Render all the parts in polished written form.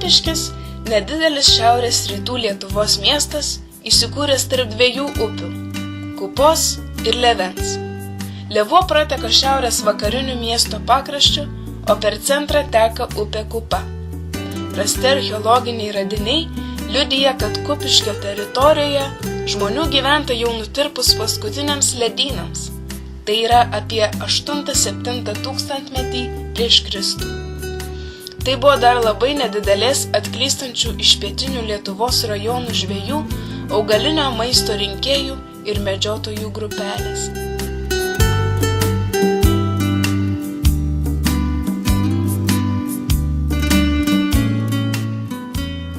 Kupiškis – nedidelis šiaurės rytų Lietuvos miestas, įsikūręs tarp dviejų upių – Kupos ir Lėvens. Lėvuo prateka šiaurės vakariniu miesto pakraščiu, o per centrą teka upė Kupa. Rasti archeologiniai radiniai liudija, kad Kupiškio teritorijoje žmonių gyventa jau nutirpus paskutiniams ledynams. Tai yra apie 8-7 tūkstantmetį prieš Kristų. Tai buvo dar labai nedidelės atklystančių iš pietinių Lietuvos rajonų žvejų, augalinio maisto rinkėjų ir medžiotojų grupelės.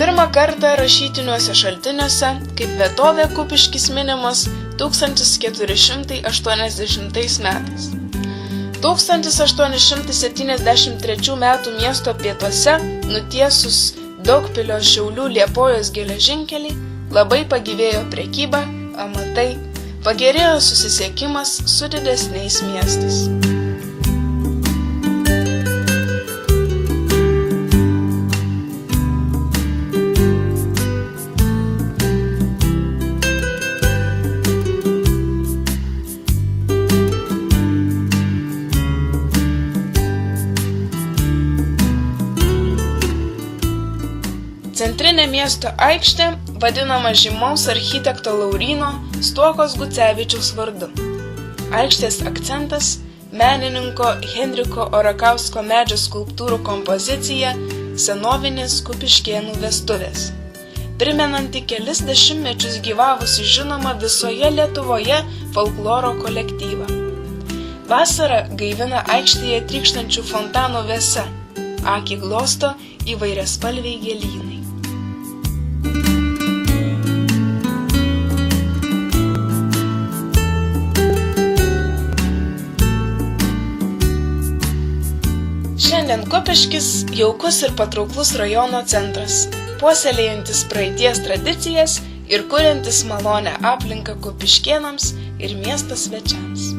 Pirmą kartą rašytiniuose šaltiniuose kaip vietovė Kupiškis minimas 1480 metais. 1873 metų miesto pietuose nutiesus Daugpilio Šiaulių Liepojos geležinkelį labai pagyvėjo prekyba, amatai, pagerėjo susisiekimas su didesniais miestais. Centrinė miesto aikštė vadinama žymaus architekto Lauryno Stuokos Gucevičiaus vardu. Aikštės akcentas – menininko Henriko Orakausko medžio skulptūrų kompozicija senovinės Kupiškėnų vestuvės, primenanti kelis dešimtmečius gyvavusi žinoma visoje Lietuvoje folkloro kolektyvą. Vasarą gaivina aikštėje trykštančių fontanų vėsa, akį glosto įvairiaspalviai gėlynai. Šiandien Kupiškis jaukus ir patrauklus rajono centras, puoselėjantis praeities tradicijas ir kuriantis malonią aplinką kupiškėnams ir miesto svečiams.